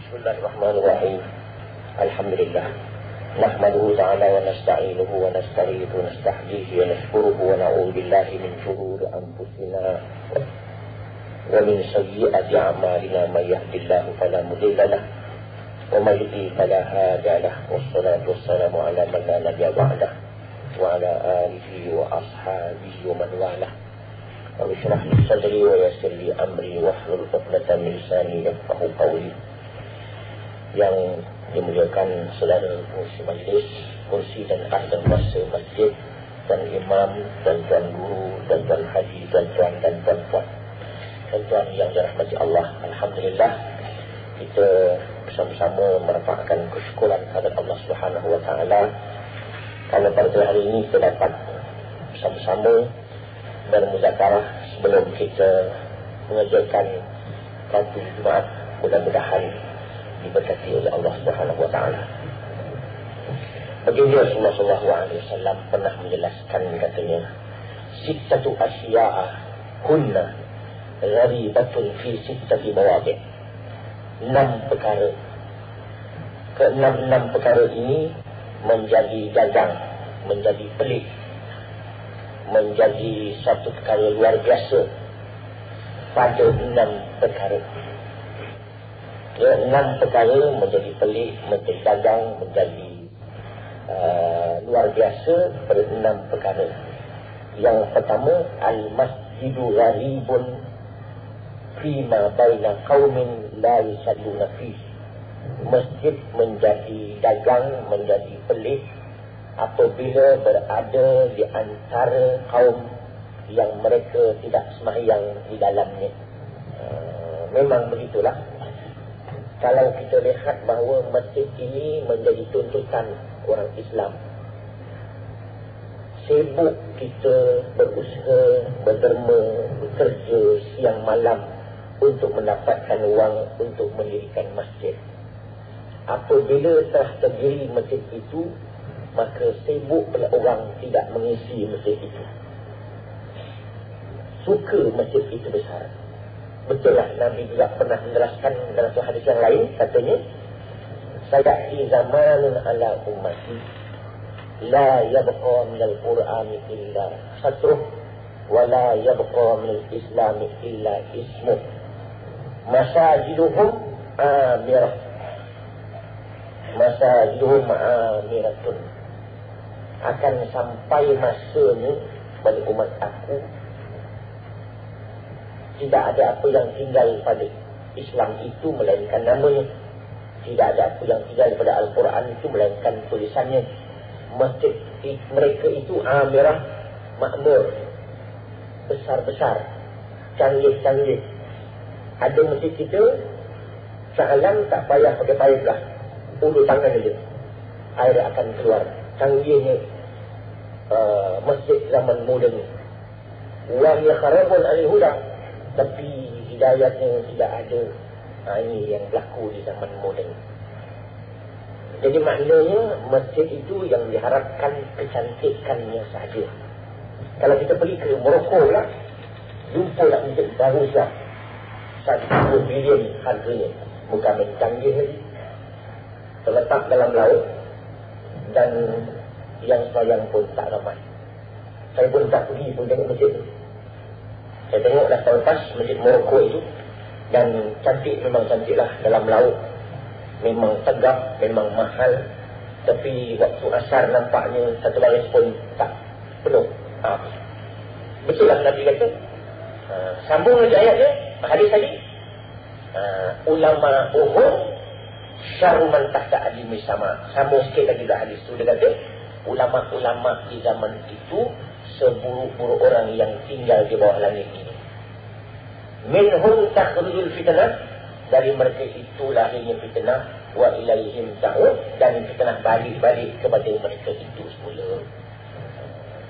Bismillahirrahmanirrahim. Alhamdulillah. Nahmaduhu ta'ala wa nasta'inuhu wa nasta'inuhu wa nasta'jihi wa nashkuruhu wa na'udhu billahi min syururi anfusina wa min sayyiati a'malina man yahdihillahu fala mudilla lahu wa man yudlil fala hadiya lahu. Wassalatu wassalamu ala man la nabiyya ba'dahu wa ala alihi wa ashabihi wa man walah. Wa bishrah li sadri wa yassir li amri wahlul 'uqdatam min lisani yafqahu qawli. Yang dimuliakan saudara pengurus majlis, kursi dan ahli masa masjid, dan imam, dan tuan guru, dan tuan haji, tuan-tuan dan tuan-puan, tuan-tuan yang dirahmati Allah. Alhamdulillah, kita bersama-sama merapatkan kesyukuran kepada Allah Subhanahu wa taala kerana pada hari ini kita dapat bersama-sama bermuzakarah sebelum kita mengerjakan Ratu Jumaat. Mudah-mudahan diberkati oleh Allah Subhanahu wa taala. Baginda Rasulullah sallallahu alaihi wasallam pernah menjelaskan, katanya, sittatu asya'a kunna gharibatun fi sittati mawadi'. 6 perkara. Keenam perkara ini menjadi dagang, menjadi pelik, menjadi satu perkara luar biasa pada 6 perkara. 6 perkara menjadi pelik, menjadi dagang, menjadi luar biasa pada 6 perkara. Yang pertama, al-masjidu gharibun fima baina qaumin la yusalluna fihi. Masjid menjadi dagang, menjadi pelik apabila berada di antara kaum yang mereka tidak sembahyang di dalamnya. Memang begitulah. Kalau kita lihat bahawa masjid ini menjadi tuntutan orang Islam, sibuk kita berusaha, berderma, bekerja siang malam untuk mendapatkan wang untuk mendirikan masjid. Apabila telah terdiri masjid itu, maka sibuk pula orang tidak mengisi masjid itu. Suka masjid itu besar. Betul lah, Nabi juga pernah menjelaskan dalam satu hadis yang lain, katanya, sayati zamanun ala ummati la yabqa minal qur'ani illa satruh wa la yabqa minal islami illa ismuh masajiduhum amirah amiratun. Akan sampai masanya pada umat aku tidak ada apa yang tinggal pada Islam itu melainkan namanya. Tidak ada apa yang tinggal pada Al-Quran itu melainkan tulisannya. Masjid mereka itu amirah, makmur, besar-besar, canggih-canggih. Ada masjid kita, sa'alam tak payah pakai paip lah, ulu tangan saja, air akan keluar. Canggihnya masjid zaman moden. Wa yakharabun al-huda, tapi hidayahnya tidak ada. Ini yang berlaku di zaman moden. Jadi maknanya masjid itu yang diharapkan kecantikannya saja. Kalau kita pergi ke Morocco lah, jumpa lah masjid baru siap, 1 bilion harganya, bukan main canggih lagi, terletak dalam laut, dan yang sayang pun tak ramai. Saya pun tak pergi pun tengok masjid itu. Saya tengok dah tahun lepas masjid Morocco itu, dan cantik, memang cantiklah dalam laut. Memang tegap, memang mahal, tapi waktu asar nampaknya satu baris pun tak penuh. Betul lah Nabi kata. Sambung lagi ayatnya, hadis tadi. Ulama uhum syarru man tahta adimi sama. Sambung sikit lagi dah hadis tu. Dia kata, ulama-ulama di zaman itu seburuk-buruk orang yang tinggal di bawah langit ini. Minhum takhrujul fitnah, dari mereka itu lahirnya fitnah, wa ilaihim ta'ud, dan fitnah balik-balik kepada mereka itu semula.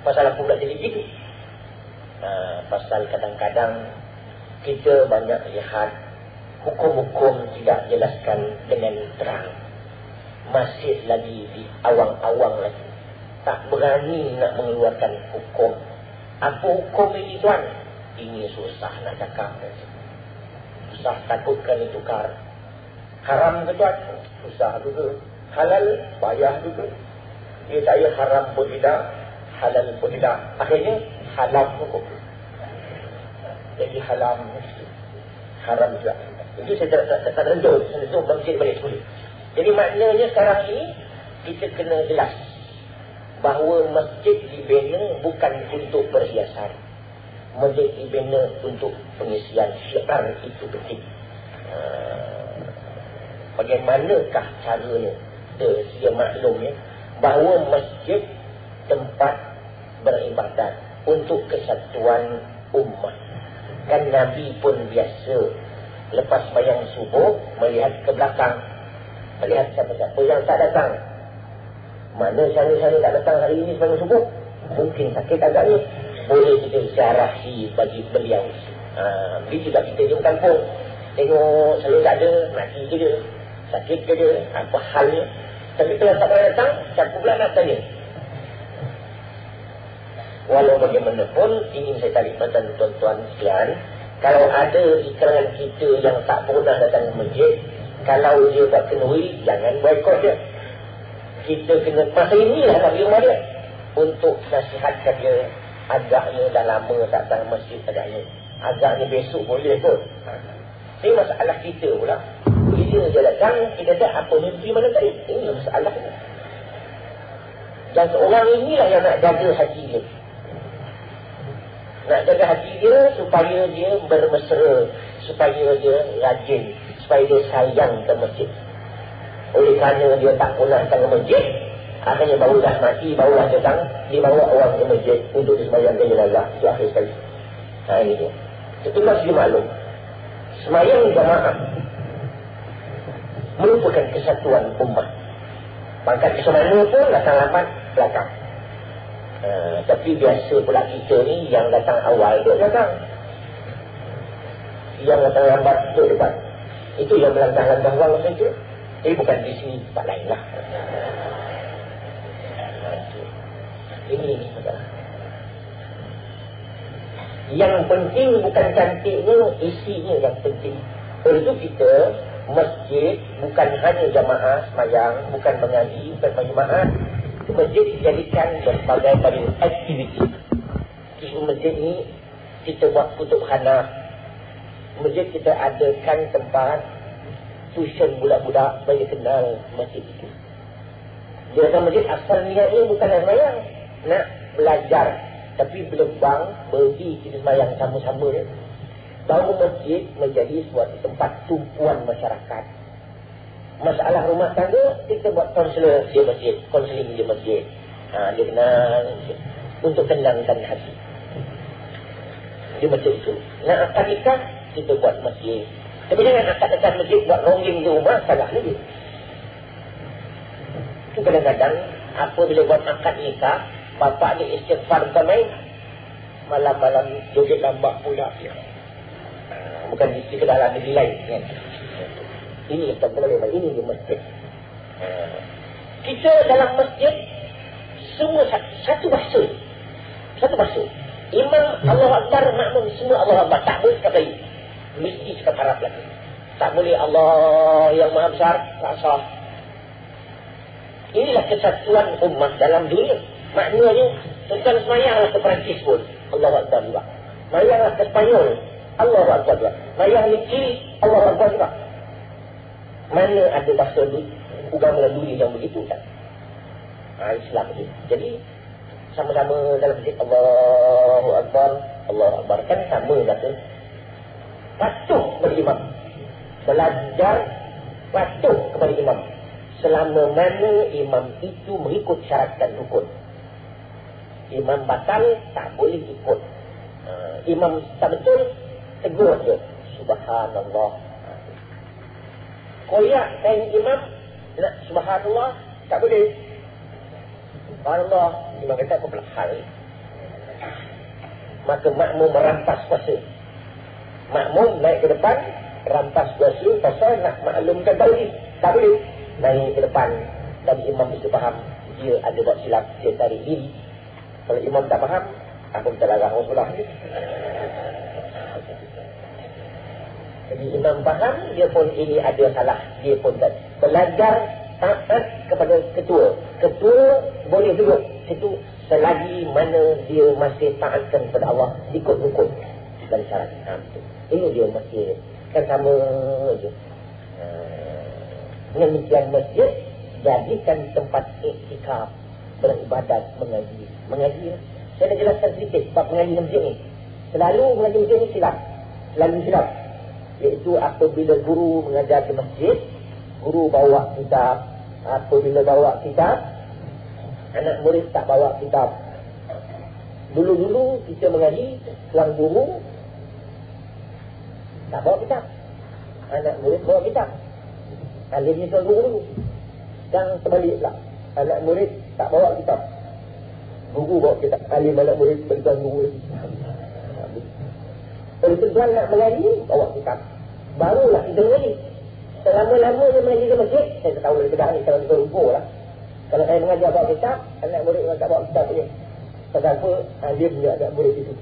Pasal apa pula jadi begitu? Pasal kadang-kadang kita banyak lihat hukum-hukum tidak jelaskan dengan terang, masih lagi di awang-awang lagi, tak berani nak mengeluarkan hukum. Apa hukum ini tuan? Ini susah nak cakap. Susah, takutkan ditukar. Haram ke tuan, susah juga. Halal, payah juga. Dia saya haram pun tidak, halal pun tidak. Akhirnya, halam hukum. Jadi haram, haram juga. Itu saya tak rendah. Saya rendah bangkit balik semula. Jadi maknanya sekarang ini, kita kena jelas bahawa masjid dibina bukan untuk perhiasan. Masjid dibina untuk pengisian syiar, itu penting. Bagaimanakah caranya? Dia maklumnya bahawa masjid tempat beribadat untuk kesatuan ummah. Kan Nabi pun biasa lepas bayang subuh melihat ke belakang, melihat siapa-siapa yang tak datang. Mana sana-sana tak datang hari ini sebelum subuh, mungkin sakit agaknya, boleh kita ziarahi bagi beliau. Bila juga kita di kampung, tengok selalu tak ada, mati ke dia, sakit ke dia, apa halnya. Tapi kalau tak pernah datang, siapa pula nak tanya? Walau bagaimanapun, ingin saya tarik badan tuan-tuan sekalian, kalau ada di kalangan kita yang tak pernah datang ke masjid, kalau dia tak kenuri, jangan boikot dia. Kita kena, masa inilah nak pergi rumah dia untuk nasihatkan dia. Agaknya dah lama tak datang masjid agaknya. Agaknya besok boleh kot. Ini masalah kita pula. Bila dia datang, kita tak apa mimpi mana tadi. Ini masalahnya. Dan seorang inilah yang nak jaga hati dia. Nak jaga hati dia supaya dia bermesra, supaya dia rajin, supaya dia sayang ke masjid. Oleh kerana dia tak pernah datang ke masjid, akhirnya baru dah mati, baru dah datang, dia bawa orang ke masjid untuk disembahyangkan jenazah. Itu akhir sekali. Ini dia. Itu masih maklum. Sembahyang jamaah merupakan kesatuan ummah. Pangkat ke mana pun datang lambat belakang. Tapi biasa pula kita ni yang datang awal tu datang, yang datang lambat tu depan. Itu yang melangkah-langkah awal saja. Tapi bukan di sini, tempat lain lah. Ini saudara. Yang penting bukan cantiknya, isinya yang penting. Oleh itu kita, masjid bukan hanya jamaah semayang, bukan mengaji, bukan berjemaah. Masjid dijadikan berbagai aktiviti. Di masjid ni kita buat kutub khana. Masjid kita adakan tempat tuition budak-budak bagi kenal masjid itu. Dia kata masjid asal niatnya bukan nak semayang, nak belajar. Tapi belebang pergi kita semayang sama-sama dia. Baru masjid menjadi suatu tempat tumpuan masyarakat. Masalah rumah tangga, kita buat konselor di masjid, konseling di masjid. Dia kenal untuk tenangkan hati. Di masjid itu. Nak akad nikah, kita buat masjid. Tapi jangan akad dekat masjid buat rongging di rumah, salah lagi. Itu kadang-kadang, apa bila buat akad nikah, bapak ni istighfar bukan main. Malam-malam joget lambak pula. Bukan di sekedar negeri lain. Kan? Ini tak boleh, ini di masjid. Kita dalam masjid, semua satu bahasa. Satu bahasa. Imam Allah Akbar, makmum semua Allah Akbar. Tak boleh cakap lain. Mesti cakap Arab lagi. Tak boleh Allah yang maha besar, tak sah. Inilah kesatuan ummah dalam dunia. Maknanya, tuan semayanglah ke Perancis pun, Allah Akbar juga. Semayanglah ke Spanyol, Allah Akbar juga. Semayang di Chile, Allah Akbar juga. Mana ada bahasa agama dunia yang begitu kan? Islam itu. Jadi, sama-sama dalam masjid Allahu Akbar, Allahu Akbar. Kan sama kata. Patuh kepada imam. Belajar patuh kepada imam. Selama mana imam itu mengikut syarat dan rukun. Imam batal, tak boleh ikut. Imam tak betul, tegur dia. Subhanallah. Koyak kain imam, nak subhanallah, tak boleh. Subhanallah, imam kata apa pula hal. Maka makmum merampas kuasa. Makmum naik ke depan, rampas kuasa, pasal nak maklumkan tauhid. Tak boleh. Naik ke depan, dan imam mesti faham, dia ada buat silap, dia tarik diri. Kalau imam tak faham, apa kita larang Rasulullah ni? Jadi imam faham, dia pun ini ada salah, dia pun tak. Belajar taat kepada ketua. Ketua boleh duduk situ selagi mana dia masih taatkan kepada Allah, ikut hukum dan syarat. Ini dia masih kan sama je. Demikian masjid, jadikan tempat iktikaf, beribadat, mengaji. Mengaji, saya dah jelaskan sedikit bab mengaji masjid ni. Selalu mengaji masjid ni silap. Selalu silap. Iaitu apabila guru mengajar di masjid, guru bawa kitab. Apabila bawa kitab, anak murid tak bawa kitab. Dulu-dulu kita mengaji, tuan guru tak bawa kitab, anak murid bawa kitab. Alimnya tuan guru dulu. Dan sebaliklah, anak murid tak bawa kitab, guru bawa kitab. Alim anak murid bagi tuan guru. Kalau tuan nak mengaji, bawa kitab, barulah kita mengaji. Selama-lama dia mengaji di masjid, saya tak tahu dari kedah ni, kalau kita rumpur lah. Kalau saya mengajar bawa kitab, anak murid memang tak bawa kitab ni. Sebab apa? Alim dia anak murid itu.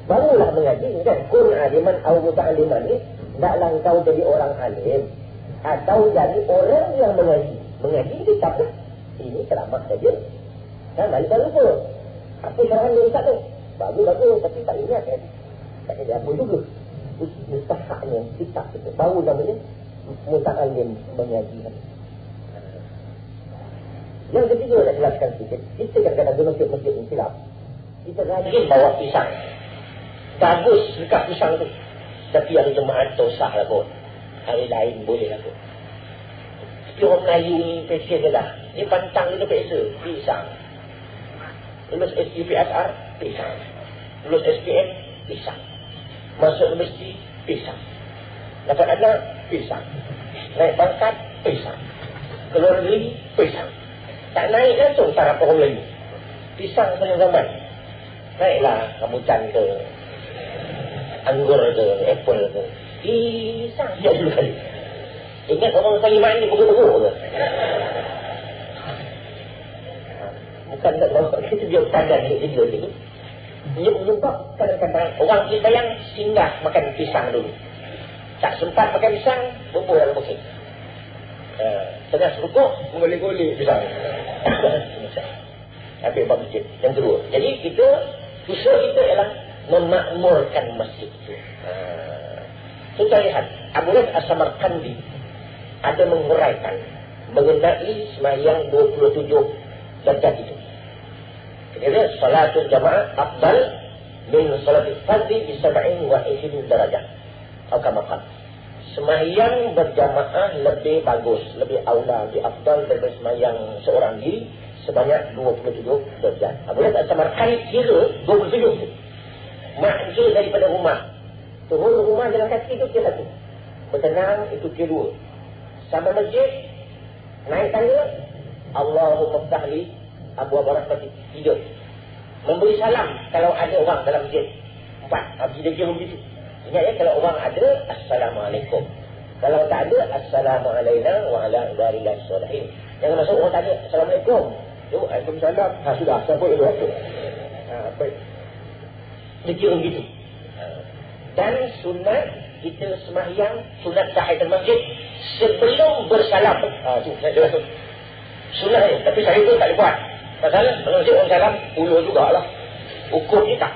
Barulah mengaji kan. Kun aliman atau muta'aliman ni, taklah engkau jadi orang alim atau jadi orang yang mengaji. Mengaji kitab lah. Ini ceramah saja. Kan balik baru pun. Apa syarahan dia ustaz tu? Bagus-bagus, tapi tak ingat kan. Tak ada apa juga. Mustahaknya kitab itu. Baru namanya muta'alim mengaji. Yang ketiga nak jelaskan sikit. Kita kadang-kadang di masjid-masjid ni silap. Kita rajin bawa pisang. Bagus dekat pisang tu. Tapi hari Jumaat tu sah lah kot. Hari lain boleh lah kot. Tapi orang Melayu ni pesen je lah. Dia pantang dia pesa. Pisang. Lulus SPSR, pisang. Lulus SPM, pisang. Masuk universiti, pisang. Dapat anak, pisang. Naik pangkat, pisang. Keluar negeri, pisang. Tak naik langsung taraf orang Melayu. Pisang punya zaman. Naiklah rambutan ke, anggur ke, apple ke. Pisang sejak dulu kali. Ingat orang Taliban ni bergurau ke? Bukan tak tahu. Kita dia standar dia gitu. Dia menyebab kadang-kadang orang kita yang singgah makan pisang dulu. Tak sempat makan pisang, bubur dalam bukit. Tengah serukuk, menggolek-golek pisang. Habis bab masjid. Yang kedua. Jadi kita, usaha kita ialah memakmurkan masjid itu. Kita lihat, Abu Ras As-Samarkandi ada menguraikan mengenai sembahyang 27 darjat itu. Kira salatul jamaah afdal min salatul fardhi bi 27 darajat. Atau kamakan. Sembahyang berjamaah lebih bagus, lebih aula, lebih afdal daripada sembahyang seorang diri sebanyak 27 darjat. Abu Ras As-Samarkandi kira 27 itu. Makna daripada rumah. Turun rumah jalan kaki itu kira satu. Bertenang itu kira dua. Sampai masjid, naik tangga, Allahumma ftahli abwaab rahmatik, tiga. Memberi salam kalau ada orang dalam masjid, 4. Habis dia kira begitu. Ingat ya, kalau orang ada, Assalamualaikum. Kalau tak ada, Assalamualaikum wa ala ibadillahi sholihin. Jangan masuk orang tak ada, Assalamualaikum. Tu, Waalaikumsalam. Sudah, siapa yang buat tu? Baik. Dia kira begitu. Dan sunat kita sembahyang, sunat tahiyatul masjid sebelum bersalam. Tu saya jelas tu. Sunat ni, tapi saya tu tak boleh buat. Pasal kalau masjid orang salam, ulur jugalah. Hukum ni tak.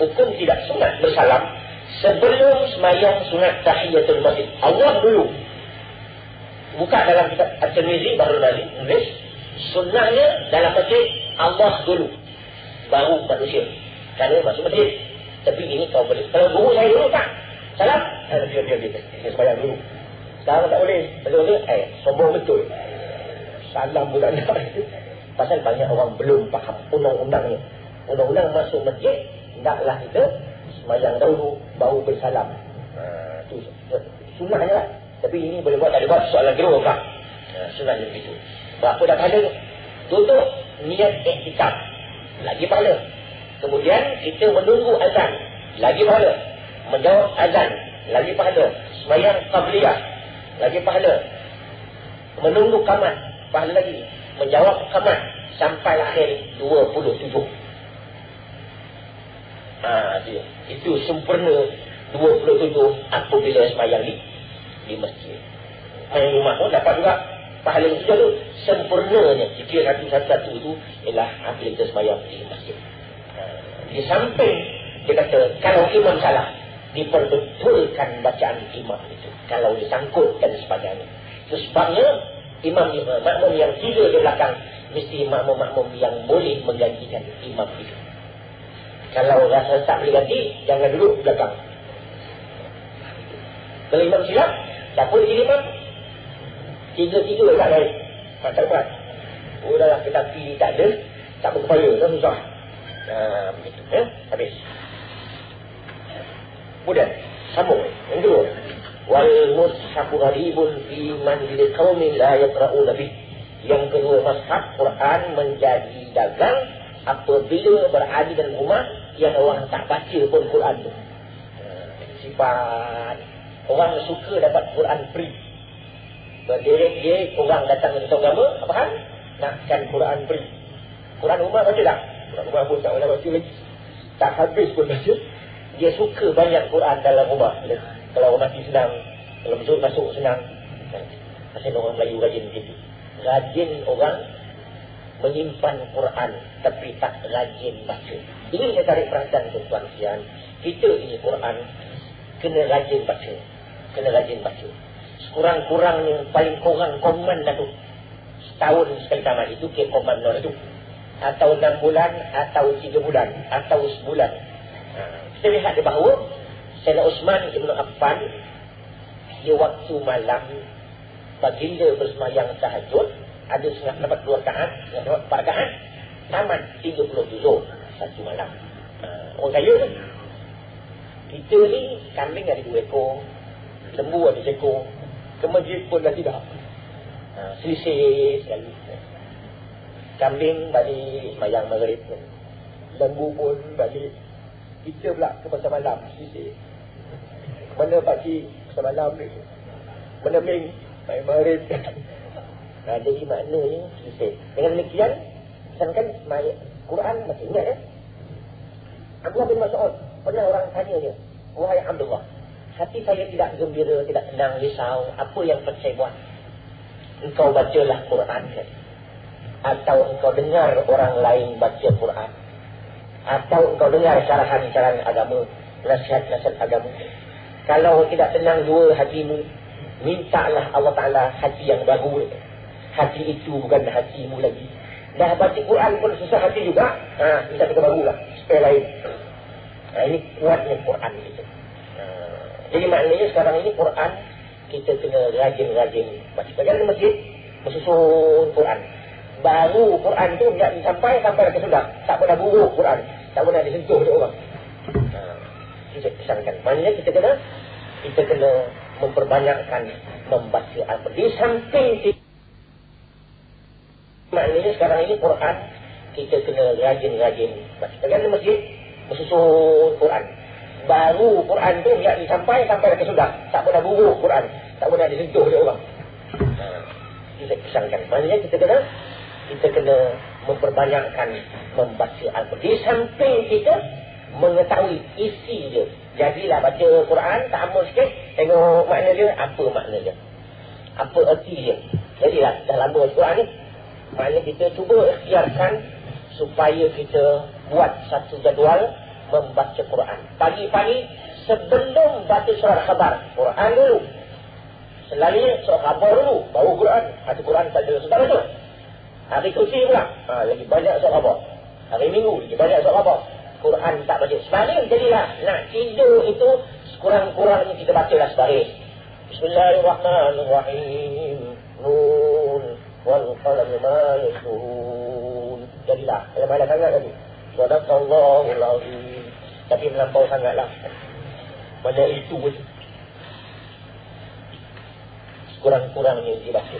Hukum tidak sunat bersalam sebelum sembahyang sunat tahiyatul masjid. Allah dulu. Buka dalam kitab At-Tirmizi baru lagi tulis sunatnya dalam masjid Allah dulu. Baru manusia. Kerana masuk masjid. Tapi ini kau boleh. Kalau guru saya dulu tak salam, dia sembahyang dulu. Sekarang tak boleh. Betul-betul, sombong betul. Salam pula nak. Pasal banyak orang belum faham undang-undangnya. Undang-undang masuk masjid, hendaklah kita sembahyang dahulu, baru bersalam. Itu sunnahnya lah. Tapi ini boleh buat, tak ada buat soalan gerung tak? Sunnahnya begitu. Berapa dah pahala? Tutup niat iktikaf. Lagi pahala. Kemudian kita menunggu azan, lagi pahala. Menjawab azan, lagi pahala. Sembahyang qabliyah, lagi pahala. Menunggu qamat, pahala lagi. Menjawab qamat sampai akhir 27. Dia. Itu sempurna 27 apabila sembahyang di masjid. Yang rumah pun dapat juga pahala yang tu sempurnanya jika satu-satu itu ialah apabila kita sembahyang di masjid. Di samping dia kata kalau imam salah diperbetulkan bacaan imam itu kalau disangkut dan sebagainya. Itu sebabnya makmum yang tiga di belakang mesti makmum-makmum yang boleh menggantikan imam itu. Kalau rasa tak boleh ganti, jangan duduk di belakang. Kalau imam silap, siapa dia jadi imam? Tiga-tiga tak baik. Tak kuat. Oh dah lah, tetapi tak ada, tak berkepala, tak susah. Begitu. Habis. Kemudian, sambung. Yang kedua. Wal-mushafu gharibun fi manzil qaumin la yaqra'una bih. Yang kedua, mushaf Quran menjadi dagang apabila berada dalam rumah yang orang tak baca pun Quran tu. Sifat orang suka dapat Quran free. Berderet dia orang datang untuk agama, apa hal? Nakkan Quran free. Quran rumah baca tak? Quran rumah pun tak boleh baca lagi. Tak habis pun baca. Dia suka banyak Quran dalam rumah. Kalau mati senang, kalau masuk senang. Pasal orang Melayu rajin begitu. Rajin orang menyimpan Quran tapi tak rajin baca. Ini saya tarik perhatian tuan-tuan sekalian. Kita ini Quran kena rajin baca. Kena rajin baca. Sekurang-kurangnya paling kurang komen dah tu. Setahun sekali tamat itu ke komen dah tu. Atau 6 bulan, atau 3 bulan, atau sebulan. Kita lihat di bahawa Sayyidina Uthman Ibn Affan di waktu malam baginda bersemayang tahajud, ada setengah dapat 2 rakaat, setengah dapat 4 rakaat, tamat 37 satu malam. Orang kaya tu. Kita ni kambing ada 2 ekor, lembu ada 1 ekor, ke masjid pun dah tidak. Selisih sekali. Kambing balik semayang maghrib, lembu pun balik. Kita pula ke pasar malam, selisih. Mana pagi pasar malam ni, mana ming main maghrib. Jadi maknanya selisih. Dengan demikian, sedangkan Quran masih ingat ya. Abdullah bin Mas'ud, pernah orang tanya dia, wahai Abdullah, hati saya tidak gembira, tidak tenang, risau, apa yang saya buat? Engkau bacalah Quran kan? Atau engkau dengar orang lain baca Quran? Atau engkau dengar syarahan-syarahan agama, nasihat-nasihat agama? Kalau tidak tenang dua hatimu, mintalah Allah Ta'ala hati yang baru. Hati itu bukan hatimu lagi. Dah baca Quran pun susah hati juga. Minta kita barulah, supaya lain. Ini kuatnya Quran kita. Jadi maknanya sekarang ini Quran kita kena rajin-rajin baca. Jangan di masjid bersusun Quran. Baru Quran tu tidak sampai ke sudah. Tak pernah buruk Quran. Tak pernah disentuh oleh orang. Kita pesankan. Maknanya kita kena memperbanyakkan membaca Al-Quran. Di samping kita, maknanya sekarang ini Quran kita kena rajin-rajin baca. Jangan di masjid bersusun Quran. Baru Quran tu tidak sampai ke sudah. Tak pernah buruk Quran. Tak pernah disentuh oleh orang. Kita pesankan. Maknanya kita kena memperbanyakkan membaca Al-Quran. Di samping kita mengetahui isi dia. Jadilah baca Quran, ta'ammul sikit, tengok makna dia, apa makna dia. Apa erti dia. Jadilah, dah lama Quran ni. Maknanya kita cuba ikhtiarkan supaya kita buat satu jadual membaca Quran. Pagi-pagi sebelum baca surat khabar, Quran dulu. Selalunya surat khabar dulu, baru Quran. Ada Quran pada sudah betul. Hari kursi pula, lagi banyak surat khabar. Hari Minggu lagi banyak surat khabar. Quran tak baca. Sebaring jadilah nak tidur itu sekurang-kurangnya kita bacalah sebaring. Bismillahirrahmanirrahim. Nun wal qalam ma yasturun. Jadilah yang banyak sangat tadi. Sadaqallahul azim. Tapi melampau sangatlah. Banyak itu pun. Sekurang-kurangnya dibaca.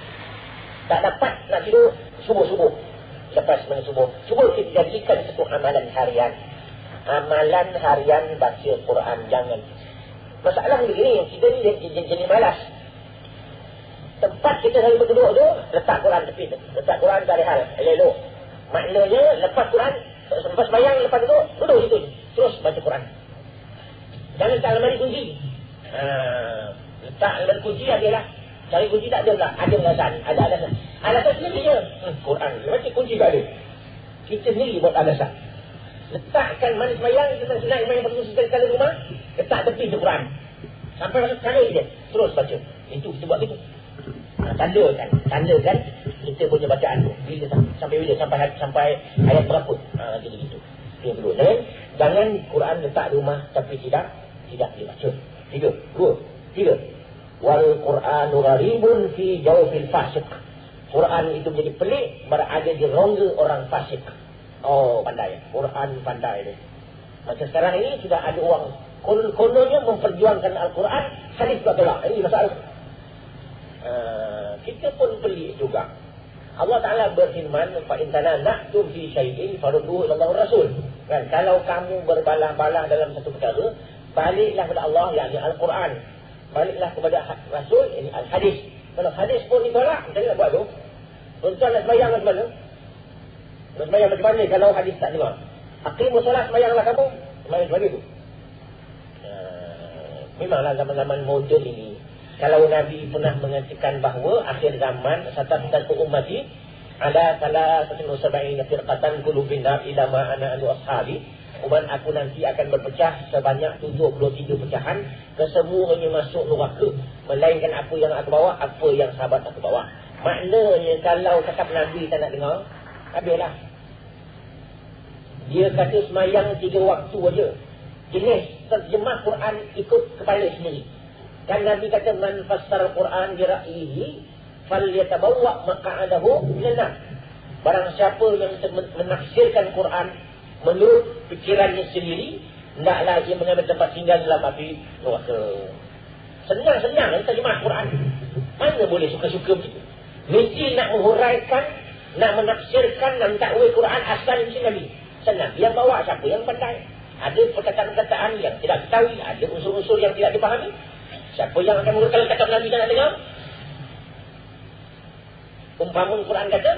Tak dapat nak tidur subuh-subuh. Lepas main subuh, cuba kita jadikan satu amalan harian. Amalan harian baca Quran. Jangan. Masalah begini, kita ni jadi malas. Tempat kita selalu berduduk tu, letak Quran tepi. Letak Quran tak ada hal. Elok. Maknanya lepas Quran, lepas bayang, lepas duduk situ. Terus baca Quran. Jangan letak lemari kunci. Letak lemari kunci adalah cari kunci tak ada pula. Ada alasan. Ada alasan. Alasan sendiri je. Quran. Macam kunci tak ada. Kita sendiri buat alasan. Letakkan mana semayang, kita senang semayang perlu sekali rumah, letak tepi tu Quran. Sampai masuk sekali je. Terus baca. Itu kita buat gitu. Tandakan kita punya bacaan tu. Bila sampai bila sampai ayat berapa? Gitu-gitu. Dia perlu. Jangan Quran letak di rumah tapi tidak dibaca. 3. Wal Qur'anu gharibun fi jawfil fasiq. Quran itu menjadi pelik berada di rongga orang fasik. Oh, pandai. Quran pandai dia. Macam sekarang ini sudah ada orang kononnya memperjuangkan Al-Quran, hadis tak tolak. Ini masalah. Kita pun pelik juga. Allah Ta'ala berfirman, fa in tanaza'tum fi syai'in farudduhu ila Allah Rasul. Kan, kalau kamu berbalah-balah dalam satu perkara, baliklah kepada Allah, yakni Al-Quran. Baliklah kepada Rasul, ini Al-Hadis. Kalau hadis pun ditolak, macam mana nak buat tu? Tuan-tuan nak sembahyang macam mana? Nak sembahyang macam mana kalau hadis tak dengar? Aqimus solat, sembahyanglah kamu. Sembahyang macam mana tu? Memanglah zaman-zaman moden ini, kalau Nabi pernah mengatakan bahawa akhir zaman sataftarqu ummati ala salah satu sabain firqatan qulubin nar ila ma ana anu ashabi. Umat aku nanti akan berpecah sebanyak 73 pecahan, kesemuanya masuk neraka melainkan apa yang aku bawa, apa yang sahabat aku bawa. Maknanya kalau cakap Nabi tak nak dengar, habislah. Dia kata semayang 3 waktu aja. Jenis terjemah Quran ikut kepala sendiri. Dan Nabi kata man fassara Quran bi ra'yihi falyatabawwa maq'adahu minan nar. Barang siapa yang menafsirkan Quran menurut fikirannya sendiri, hendaklah dia mengambil tempat tinggal dalam api neraka. Senang-senang terjemah Quran. Mana boleh suka-suka begitu? Mesti nak menghuraikan, nak menafsirkan, nak mentakwil Quran asal mesti Nabi. Senang. Yang bawa siapa? Yang pandai. Ada perkataan-perkataan yang tidak diketahui, ada unsur-unsur yang tidak dipahami. Siapa yang akan mengurutkan kata Nabi tak nak dengar? Umpama Quran kata,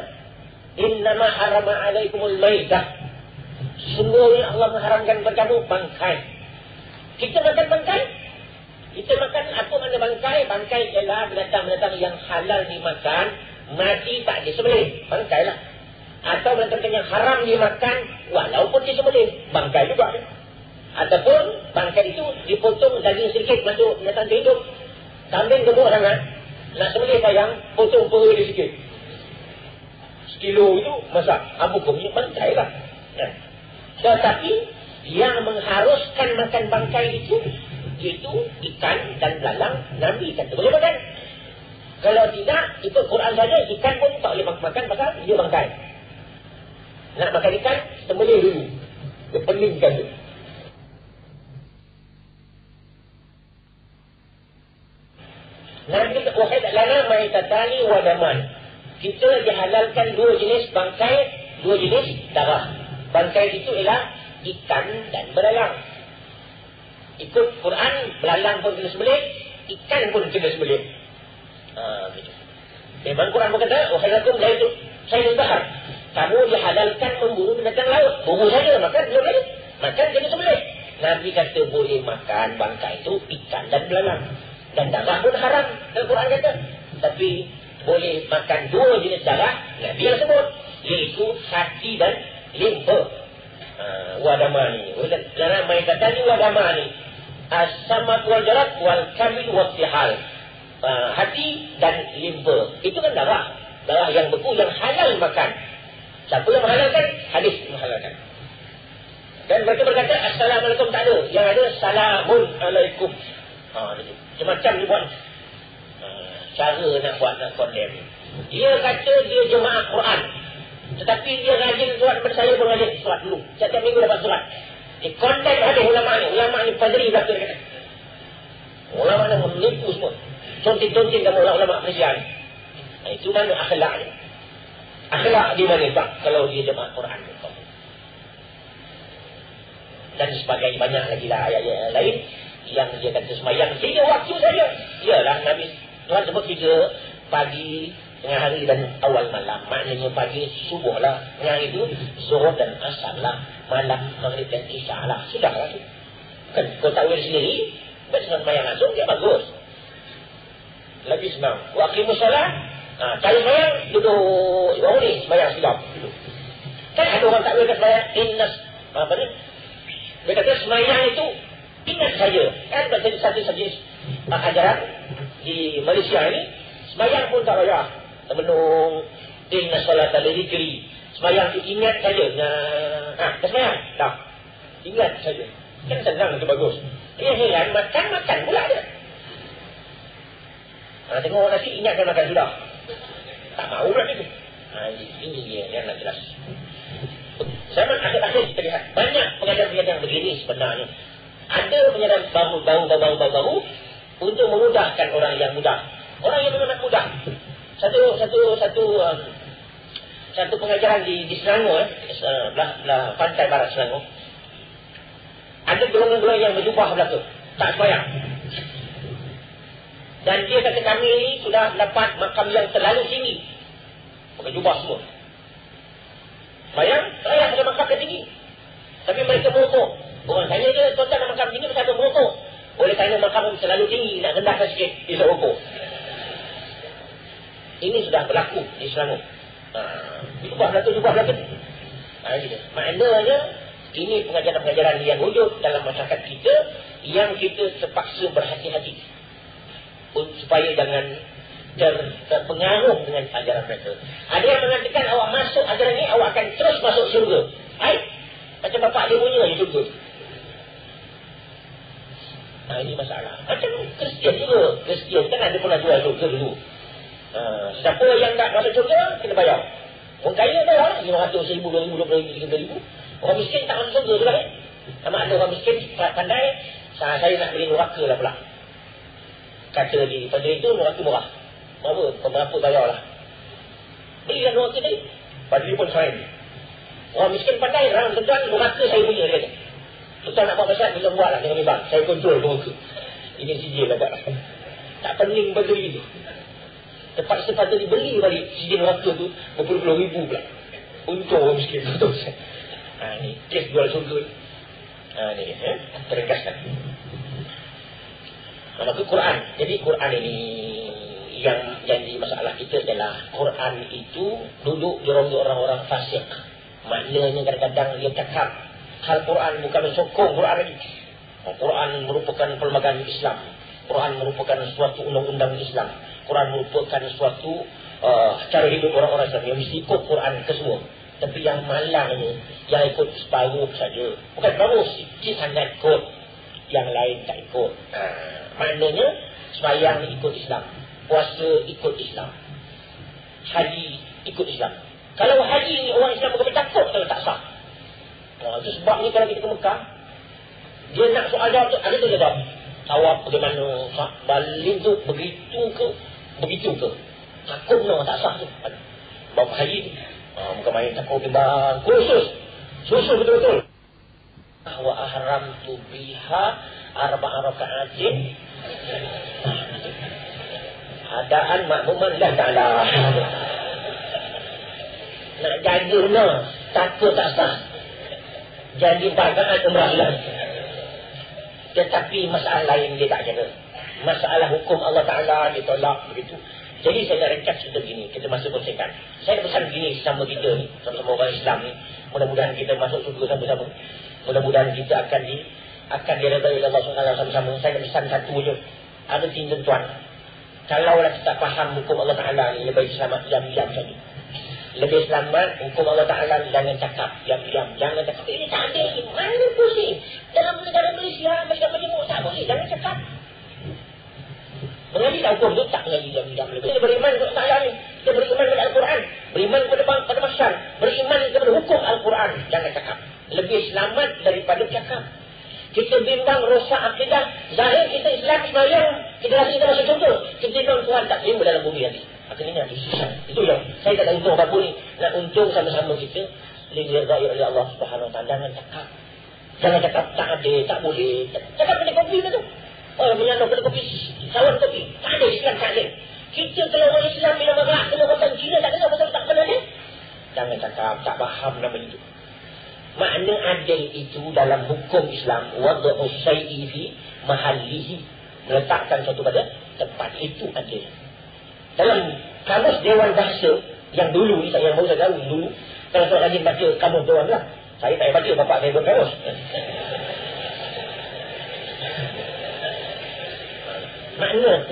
innama harama alaikumul maitah. Sungguhnya Allah mengharamkan kepada kamu bangkai. Kita makan bangkai? Kita makan apa mana bangkai? Bangkai ialah binatang-binatang yang halal dimakan, mati tak disembelih. Bangkai lah. Atau binatang yang haram dimakan, walaupun disembelih, bangkai juga. Ataupun bangkai itu dipotong daging sedikit masuk binatang hidup. Kambing gemuk sangat, nak sembelih sayang, potong perut dia sikit. Sekilo itu masak. Apa punya bangkai lah. Tetapi yang mengharuskan makan bangkai itu, iaitu ikan dan belalang. Nabi kata boleh makan. Kalau tidak, ikut Quran saja, ikan pun tak boleh makan pasal dia bangkai. Nak makan ikan, sembelih dulu. Dia peningkan tu. Nabi wahid lana maitatani wa daman. Kita dihalalkan 2 jenis bangkai, 2 jenis darah. Bangkai itu ialah ikan dan belalang. Ikut Quran, belalang pun kena sembelih, ikan pun kena sembelih. Gitu. Memang Quran berkata, wahai lakum la itu saya bahar. Kamu dihalalkan memburu binatang laut. Buru saja makan, belum lagi. Makan kena sembelih. Nabi kata boleh makan bangkai itu ikan dan belalang. Dan darah pun haram. Dan Quran kata. Tapi boleh makan 2 jenis darah. Nabi yang sebut. Iaitu hati dan limpa. Wadamani. Lana maitatani wadamani. As-samat wal jarat wal kamil wal tihal. Hati dan limpa. Itu kan darah. Darah yang beku, yang halal makan. Siapa yang menghalalkan? Hadis menghalalkan. Dan mereka berkata, Assalamualaikum tak ada. Yang ada, Salamun alaikum. Macam-macam dia buat. Cara nak buat, nak condemn. Dia kata dia jemaah Quran. Tetapi dia rajin surat daripada saya pun rajin surat dulu. Setiap minggu dapat surat. Dia condemn hadis ulama ni. Ulama ni padri belakang dia kata. Ulama ni menipu semua. Contin-contin dalam ulama Persian. Itu mana akhlak ni? Akhlak di mana tak kalau dia jemaah Quran. Dan sebagainya, banyak lagi lah ayat-ayat lain yang dia kata semayang 3 waktu saja. Iyalah Nabi Tuhan sebut 3 pagi, tengah hari dan awal malam. Maknanya pagi subuh lah, tengah hari itu zuhur dan asar lah, malam maghrib dan isya lah. Sudahlah tu. Kan kau takwil sendiri, baca sembahyang langsung dia bagus. Lagi senang. Wa aqimus solat. Cari sembahyang duduk bawah ni sembahyang silap. Kan ada orang takwil kat sembahyang innas apa ni? Dia kata sembahyang itu ingat saja. Kan satu jenis ajaran di Malaysia ini sembahyang pun tak payah. Temenung innas solat al-zikri. Sembahyang itu ingat saja. Dah sembahyang. Dah. Ingat saja. Kan senang itu bagus. Dia heran makan pula dia. Tengok orang nasi ingatkan makan sudah. Tak mahu pula itu. Ini dia yang nak jelas. Zaman akhir-akhir kita lihat banyak pengajaran-pengajaran begini sebenarnya. Ada pengajaran baru untuk memudahkan orang yang mudah. Orang yang memang mudah. Satu pengajaran di Selangor, belah pantai barat Selangor. Ada golongan-golongan yang berjubah belakang. Tak sembahyang. Dan dia kata kami ini sudah dapat makam yang terlalu tinggi. Pakai jubah semua. Sembahyang, saya ada makam yang tinggi. Tapi mereka merokok. Orang tanya dia, tuan-tuan nak makam tinggi, mereka merokok. Oleh kerana makam terlalu tinggi, nak rendahkan sikit, dia tak rokok. Ini sudah berlaku di Selangor. Jubah belakang. Maknanya, ini pengajaran-pengajaran yang wujud dalam masyarakat kita yang kita terpaksa berhati-hati supaya jangan terpengaruh dengan ajaran mereka. Ada yang mengatakan awak masuk ajaran ini, awak akan terus masuk syurga. Macam bapak dia punya je syurga. Ini masalah. Macam Kristian juga. Kristian kan ada pernah jual syurga dulu. Siapa yang tak masuk syurga, kena bayar. Orang kaya bayar 500, 1,000, 2,000, 20,000, 30,000. Orang miskin tak masuk syurga pula kan. Sama ada orang miskin pandai, saya nak beli neraka lah pula. Kata di pada itu neraka murah. Berapa bayar lah. Belilah neraka tadi. Pada dia pun sain. Orang miskin pandai, orang tuan neraka saya punya dia kata. Tuan nak buat masyarakat, bila buat lah dengan bimbang. Saya kontrol neraka. Ini sijil lah buat lah. Tak pening bagi itu. Terpaksa dibeli balik sijil neraka tu berpuluh-puluh ribu pula. Untuk orang miskin. Ini kes jual surga. Ini terenggaskan. Maka Quran. Jadi Quran ini yang jadi masalah kita adalah Quran itu duduk di rongga orang-orang fasik. Maknanya kadang-kadang dia cakap hal Quran bukan mensokong Quran lagi. Quran merupakan pelbagai Islam. Quran merupakan suatu undang-undang Islam. Quran merupakan suatu cara hidup orang-orang Islam yang mesti ikut Quran ke semua. Tapi yang malangnya, yang ikut separuh saja. Bukan separuh, sikit sangat ikut. Yang lain tak ikut. Maknanya, sembahyang ikut Islam. Puasa ikut Islam. Haji ikut Islam. Kalau haji ni orang Islam bukan takut kalau tak sah. Itu sebab ni kalau kita ke Mekah, dia nak soal jawab tu, ada tu dia jawab. Tawaf bagaimana, balik tu begitu ke. Takut no, tak sah tu. Bawa haji tu. Bukan main takut timbang. Khusus betul-betul. Wa ahramtu biha arba'a raka'atin. Adaan makmuman dah ta'ala. Nak jaga no, takut tak sah. Jadi bagaan umrah lah. Tetapi masalah lain dia tak jaga. Masalah hukum Allah Ta'ala dia tolak begitu. Jadi saya dah ringkas cerita begini. Kita masuk konsepkan. Saya pesan begini sama kita ni. Sama-sama orang Islam ni. Mudah-mudahan kita masuk surga sama-sama. Mudah-mudahan kita akan diredai oleh Allah SWT sama-sama. Saya pesan satu je. Ada tindak tuan. Kalaulah kita faham hukum Allah Ta'ala ni, lebih selamat diam-diam saja. Lebih selamat hukum Allah Ta'ala ni, jangan cakap diam-diam. Jangan cakap, ini tak ada. Mana pusing. Dalam negara Malaysia, Malaysia Majmuk tak boleh. Jangan cakap. Mengaji hukum tu tak mengaji diam-diam. Kita beriman kepada Allah Ta'ala ni. Kita beriman kepada Al-Quran. Beriman kepada masyarakat. Beriman kepada hukum Al-Quran. Jangan cakap. Lebih selamat daripada cakap. Kita bimbang rosak akidah. Zahir kita Islam sembahyang. Kita rasa kita masuk contoh. Kita bimbang Tuhan tak terima dalam bumi nanti. Akhirnya itu susah. Itu yang saya tak nak untung apa-apa ni. Nak untung sama-sama kita. Diridai oleh Allah Subhanahu Wa Taala. Jangan cakap. Jangan cakap tak ada, tak boleh. Cakap kedai kopi ke tu? Oh, menyandung kedai kopi. Sawan kopi. Tak ada Islam, tak ada. Kita kalau orang Islam bila bergerak kena orang Cina tak kena pasal tak pernah ada. Jangan cakap, tak faham nama itu. Makna adil itu dalam hukum Islam, wad'u syai'i fi mahallihi, meletakkan sesuatu pada tempat itu adil. Dalam kamus Dewan Bahasa yang dulu ni, yang baru saya tahu dulu, kalau saya rajin baca kamus Dewan lah. Saya tak baca, bapak saya buat kamus.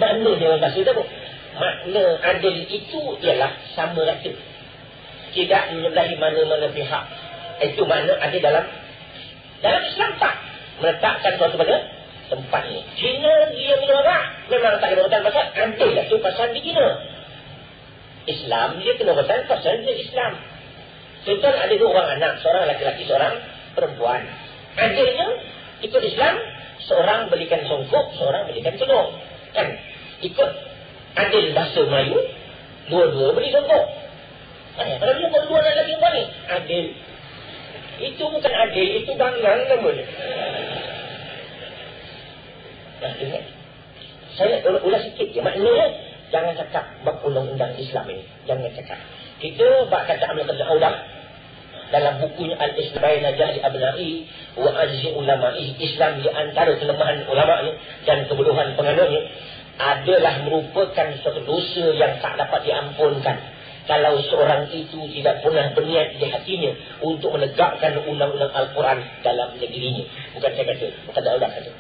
Makna Dewan Bahasa itu apa? Makna adil itu ialah sama rata, tidak menyebelahi mana-mana pihak. Itu makna adil dalam Islam tak meletakkan sesuatu pada tempatnya. Cina dia menolak, memang tak ada urusan pasal adil lah tu pasal di Cina. Islam dia kena urusan pasal dia Islam. Contoh ada dua orang anak, seorang laki-laki, seorang perempuan. Adilnya ikut Islam, seorang belikan songkok, seorang belikan tudung. Kan? Ikut adil bahasa Melayu, dua-dua beli songkok. Kalau dia berdua anak lelaki perempuan ni, adil. Itu bukan adil, itu bangang namanya. Nah, ingat. Saya ulas sikit je. Maknanya, jangan cakap bab undang-undang Islam ini. Jangan cakap. Kita bak kata Amal Qadar Audah dalam bukunya Al-Islam Baina Jahli Abna'i wa Ajzi Ulama'i, Islam di antara kelemahan ulama'nya dan kebodohan penganutnya adalah merupakan suatu dosa yang tak dapat diampunkan kalau seorang itu tidak pernah berniat di hatinya untuk menegakkan undang-undang Al-Quran dalam negerinya. Bukan saya kata, bukan Audah kata.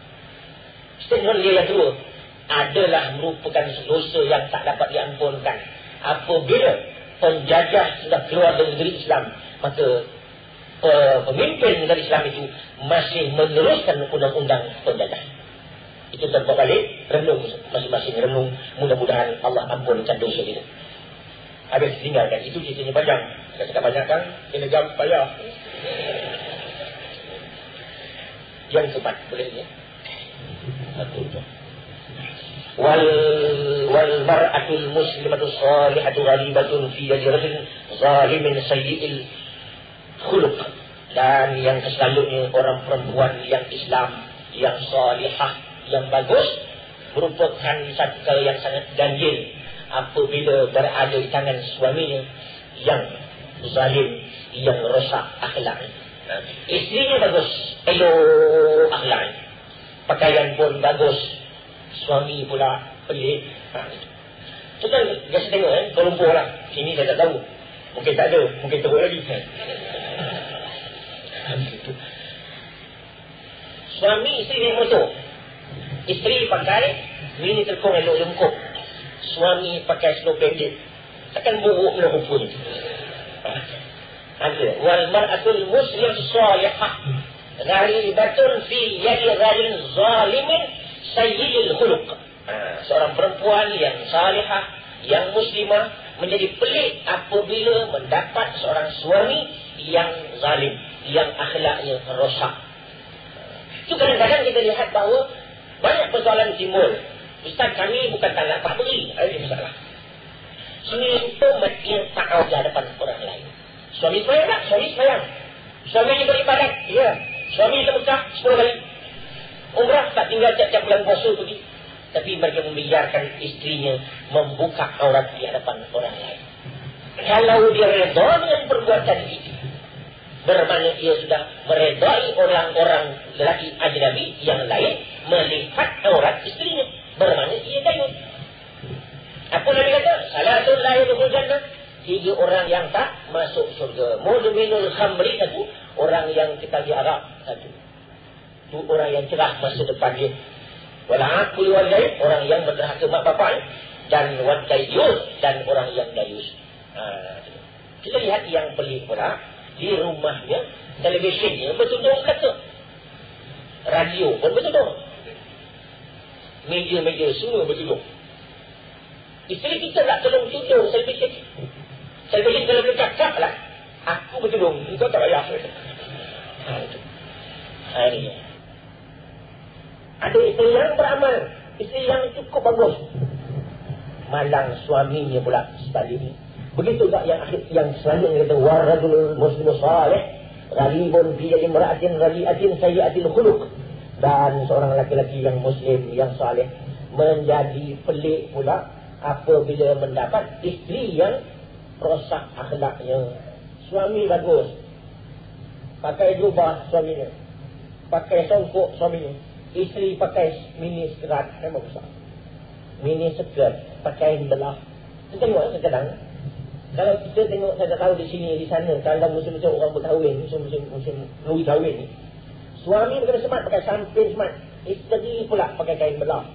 Statement dia yang kedua adalah merupakan dosa yang tak dapat diampunkan apabila penjajah sudah keluar dari negeri Islam, maka pemimpin negeri Islam itu masih meneruskan undang-undang penjajah. Itu tanpa balik, renung masing-masing, renung, mudah-mudahan Allah ampunkan dosa kita. Habis tinggalkan, itu ceritanya panjang. Saya cakap banyak kan, kena jam payah. Yang keempat, boleh ya? Satu tu. wal mar'atul muslimatu salihatu ghalibatun fi yadi rajulin zalimin sayyi'il khuluq. Dan yang selanjutnya, orang perempuan yang Islam, yang salihah, yang bagus, merupakan satu perkara yang sangat ganjil apabila berada di tangan suaminya yang zalim, yang rosak akhlaknya. Isterinya bagus, elok akhlaknya, pakaian pun bagus, suami pula pelik. Itu kan biasa tengok Kuala Lumpur lah. Sini saya tak tahu, mungkin tak ada, mungkin teruk lagi. Suami isteri naik motor, isteri pakai mini telefon elok jengkok, suami pakai slow pendek, takkan buruk lah rupanya. Ada wal mar'atul muslim salihah ghalibatun fi yadi rajulin zalimin sayyidil khuluq. Seorang perempuan yang salihah, yang muslimah, menjadi pelik apabila mendapat seorang suami yang zalim, yang akhlaknya rosak. Itu kadang-kadang kita lihat bahawa banyak persoalan timbul. Ustaz, kami bukan tak dapat beri, ada masalah. Suami itu mesti tahu di hadapan orang lain. Suami sembahyang tak? Suami sembahyang. Suami beribadat? Ya. Suami sedekah 10 kali. Umrah tak tinggal tiap-tiap bulan puasa pergi. Tapi mereka membiarkan istrinya membuka aurat di hadapan orang lain. Kalau dia redha dengan perbuatan itu, bermakna ia sudah meredai orang-orang lelaki ajnabi yang lain melihat aurat istrinya. Bermakna ia dayun. Apa Nabi kata? Salatun la yadkhulul jannah. 3 orang yang tak masuk surga. Mudminul khamri satu, orang yang kita diarak satu. Itu orang yang cerah masa depan dia. Walaqul walidain, orang yang menderhaka mak bapak, dan wadayus, dan orang yang dayus. Kita lihat yang pelik pula, di rumahnya televisyennya bertudung kaca, radio pun bertudung, meja-meja semua bertudung. Isteri kita tak tolong tudung televisyen. Televisyen kalau boleh cakap lah, aku bertudung, engkau tak payah. Ini ada isteri yang beramal, isteri yang cukup bagus, malang suaminya pula sebaliknya. Begitu tak yang akhir, yang selanjutnya kata warajul muslimu salih ghalibun fi yadi imra'atin ghaliatin sayyi'atil khuluq. Dan seorang laki-laki yang muslim, yang salih, menjadi pelik pula apabila mendapat isteri yang rosak akhlaknya. Suami bagus, pakai jubah suaminya, pakai songkok suaminya, isteri pakai mini skirt, memang besar, mini skirt, pakai belah. Kita tengok kadang. Kalau kita tengok, saya tak tahu di sini di sana, kalau musim-musim orang berkahwin, musim nuri kahwin ni, suami kena semat pakai samping semat, isteri pula pakai kain belah.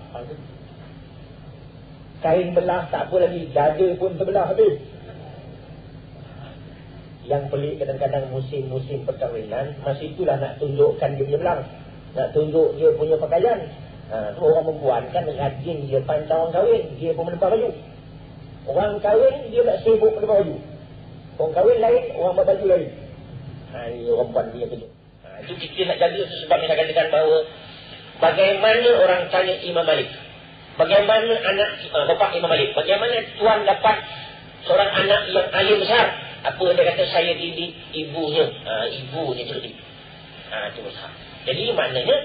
Kain belah tak apa lagi, dada pun terbelah habis. Yang pelik kadang-kadang musim-musim perkahwinan, masa itulah nak tunjukkan dia punya belang, nak tunjuk dia punya pakaian. Orang perempuan kan rajin dia pantau orang kahwin, dia pun melempar baju. Orang kahwin dia tak sibuk melempar baju. Orang kahwin lain, orang berbaju lain. Ini orang perempuan dia tunjuk. Itu kita nak jaga sebab saya katakan bahawa bagaimana orang tanya Imam Malik, bagaimana anak bapa Imam Malik, bagaimana tuan dapat seorang anak yang alim besar. Apa dia kata, saya didik ibunya. Ibunya cerdik. Itu besar. Jadi maknanya,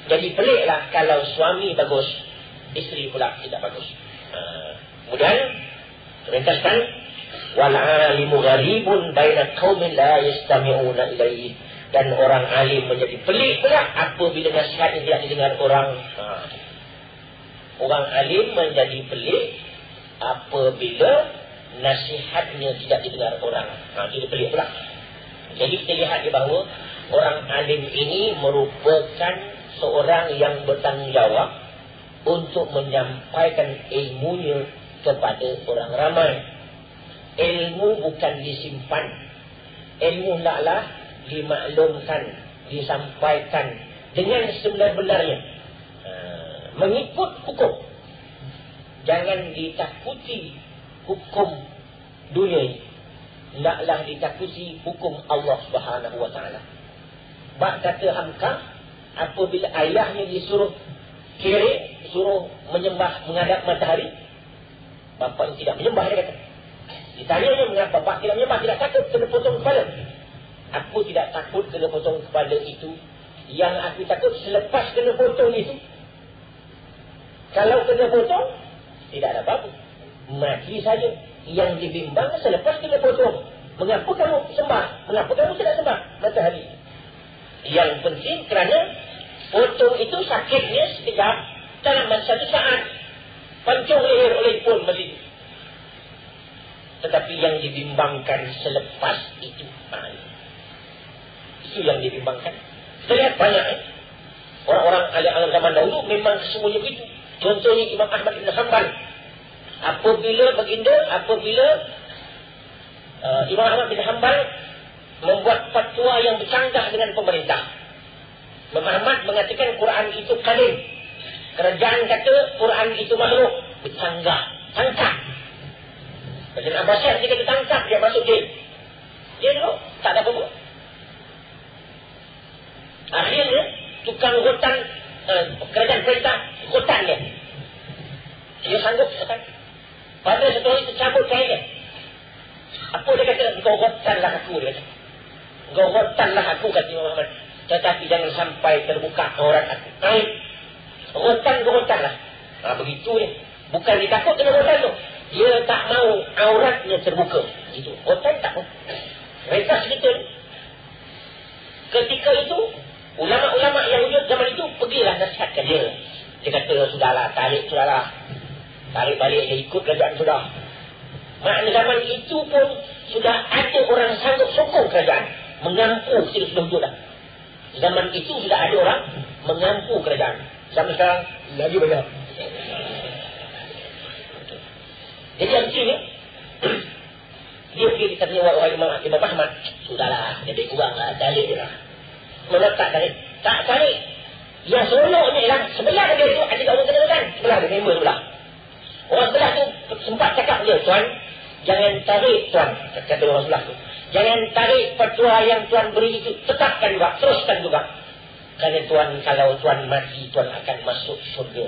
jadi peliklah kalau suami bagus, isteri pula tidak bagus. Kemudian ringkaskan, wal alimu gharibun baina qaumin la yastami'una ilaihi, dan orang alim menjadi pelik pula apabila nasihatnya tidak didengar orang. Orang alim menjadi pelik apabila nasihatnya tidak didengar orang. Jadi pelik pula. Jadi kita lihat bahawa orang alim ini merupakan seorang yang bertanggungjawab untuk menyampaikan ilmunya kepada orang ramai. Ilmu bukan disimpan. Ilmu hendaklah dimaklumkan, disampaikan dengan sebenar-benarnya. Mengikut hukum. Jangan ditakuti hukum dunia ini. Hendaklah ditakuti hukum Allah Subhanahu wa taala. Bak kata Hamka, apabila ayahnya disuruh kiri, suruh menyembah menghadap matahari, bapa tidak menyembah, dia kata. Ditanya mengapa bapa tidak menyembah, tidak takut kena potong kepala. Aku tidak takut kena potong kepala itu. Yang aku takut selepas kena potong itu, kalau kena potong tidak ada apa-apa, mati saja. Yang dibimbang selepas kena potong, mengapa kamu sembah, mengapa kamu tidak sembah matahari. Yang penting kerana potong itu sakitnya sekejap, dalam satu saat, pancung leher oleh pun masih. Tetapi yang dibimbangkan selepas itu, itu yang dibimbangkan. Kita lihat banyak orang-orang alim zaman dahulu memang semuanya begitu. Contohnya Imam Ahmad bin Hanbal, apabila Imam Ahmad bin Hanbal membuat fatwa yang bercanggah dengan pemerintah. Imam Ahmad mengatakan Quran itu kalim. Kerajaan kata Quran itu makhluk. Bercanggah, tangkap. Kerajaan Abbasiyah dia kata tangkap, dia masuk jail. Dia dulu tak ada apa-apa. Akhirnya tukang hutan, kerajaan perintah hutan dia. Dia sanggup hutan. Pada setelah itu cabut kainnya. Apa dia kata? Engkau hutanlah aku, dia kata. Engkau hutanlah aku, kata Imam Ahmad. Tetapi jangan sampai terbuka aurat aku. Hutan lah. Begitu dia. Bukan dia takut dengan hutan tu. Dia tak mau auratnya terbuka. Gitu. Hutan tak mau. Mereka cerita ni. Ketika itu, ulama-ulama yang wujud zaman itu pergilah nasihatkan dia. Dia kata, sudahlah, sudahlah. Tarik balik, dia ikut kerajaan sudah. Makna zaman itu pun sudah ada orang sanggup sokong kerajaan. Mengampu sila sudah wujud dah. Zaman itu sudah ada orang mengampu kerajaan. Zaman sekarang lagi banyak. Jadi yang sini dia pergi ditanya wahai Imam Ahmad, sudahlah, jadi kuranglah, tarik lah. Meletak tarik. Tak tarik. Yang seronoknya ialah sebelah dia itu ada orang kena-kena. Sebelah dia, member sebelah. Orang sebelah tu sempat cakap dia, tuan, jangan tarik tuan, kata orang sebelah tu. Jangan tarik fatwa yang tuan beri itu, tetapkan juga, teruskan juga. Kerana tuan, kalau tuan mati, tuan akan masuk syurga.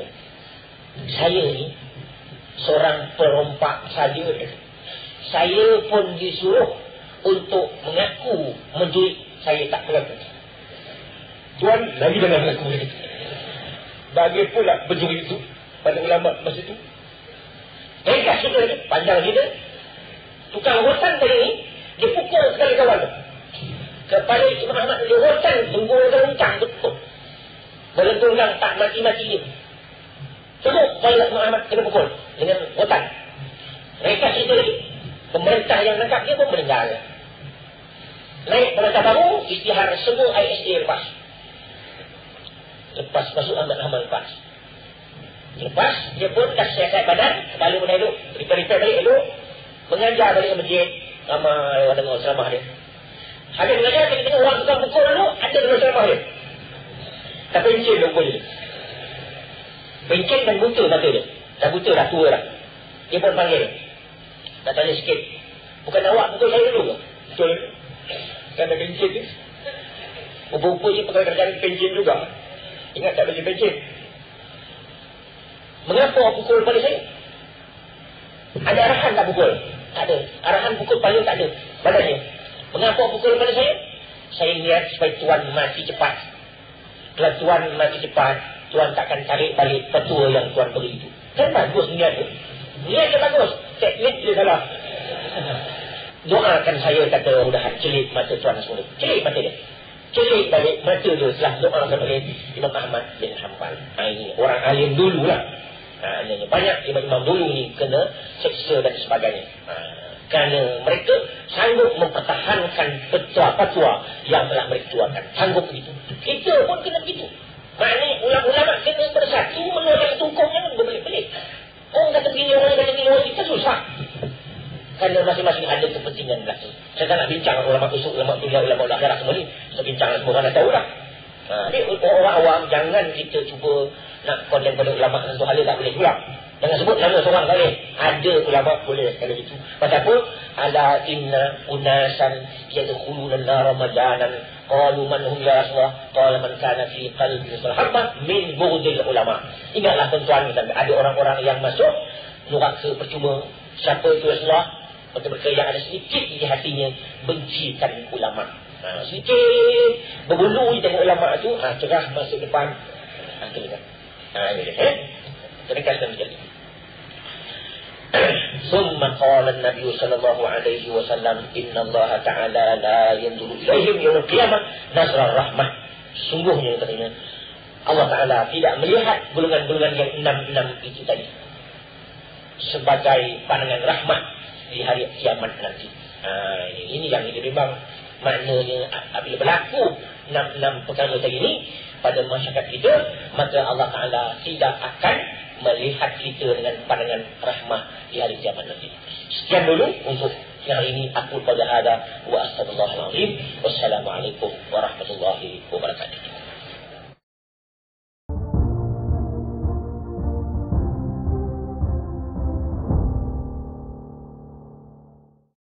Saya ni seorang perompak saja. Saya pun disuruh untuk mengaku menjuri, saya tak mengaku. Tuan lagi jangan mengaku. Bagi pula penjuri itu pada ulama masa itu. Mereka sudah ni, panjang kita. Tukang hutan tadi ni, dia pukul sekali kawan tu. Kepala Imam Ahmad dia rotan, tunggu-tunggu betul. Berlenggang tak mati-mati dia. Teruk kepala Imam Ahmad kena pukul dengan rotan. Mereka cerita lagi. Pemerintah yang nangkap dia pun meninggal. Naik pemerintah baru, istihar semua ISA lepas. Lepas masuk Ahmad lepas. Lepas, dia pun kasih siasat badan, kepala pun dah duduk, repair balik duduk, mengajar balik ke masjid, ramai orang dengar ceramah dia. Habis mengajar, kita tengok orang tukang pukul dulu, ada dengar ceramah dia. Tak pencin dia pukul dia. Pencin dan buta mata dia. Dah buta dah, tua dah. Dia pun panggil. Nak tanya sikit. Bukan awak pukul saya dulu ke? Betul. Kan ada pencin ni. Rupa-rupa dia pekerjaan pencin juga. Ingat tak bagi pencin? Mengapa pukul pada saya? Ada arahan tak pukul? Tak ada. Arahan pukul paling tak ada. Badannya. Mengapa pukul pada saya? Saya niat supaya Tuan mati cepat. Kalau Tuan mati cepat, Tuan takkan tarik balik petua yang Tuan beri itu. Kan bagus niat tu. Niat dia bagus. Teknik dia salah. Doakan saya, kata mudahan celik mata Tuan semula. Celik mata dia. Celik balik mata dia setelah doakan oleh Imam Ahmad bin Hanbal. Ini orang alim dululah. Banyak imam-imam dulu ni kena seksa dan sebagainya. Kerana mereka sanggup mempertahankan fatwa yang telah mereka keluarkan. Sanggup begitu. Kita pun kena begitu. Maknanya ulama-ulama kena bersatu mengeluarkan hukum yang berbelit-belit. Orang kata begini, orang kata begini, orang kita susah. Kerana masing-masing ada kepentingan belakang. Saya tak nak bincang ulama usul, ulama dunia, ulama akhirat semua ni. Saya bincang semua orang dah tahu lah. Tapi orang awam jangan kita cuba nak condemn pada ulama satu hal tak boleh pula. Jangan sebut nama seorang tak boleh. Ada ulama boleh kalau itu. Pasal apa? Ala inna unasan yadkhuluna an-nar madanan qalu man hum ya Rasulullah qala man kana fi qalbi salhabah min bughdil ulama. Ingatlah tuan-tuan, ada orang-orang yang masuk neraka percuma. Siapa itu Rasulullah? Mereka yang ada sedikit di hatinya bencikan ulama. Sedikit berbulu di tengok ulama tu, cerah masuk depan. Itu kan. Ini dia. Terkaskan sekali. ثم قال النبي صلى الله عليه وسلم إن الله تعالى لا ينظر إليهم يوم القيامة نظر الرحمة. Sungguhnya katanya Allah Ta'ala tidak melihat golongan-golongan yang 6 itu tadi sebagai pandangan rahmat di hari kiamat nanti. Ini yang memang maknanya apabila berlaku 6 perkara tadi ini pada masyarakat kita, maka Allah Ta'ala tidak akan melihat kita dengan pandangan rahmah di hari kiamat nanti. Sekian dulu untuk yang ini. Aku pada hada wa astagfirullahaladzim. Wassalamualaikum warahmatullahi wabarakatuh.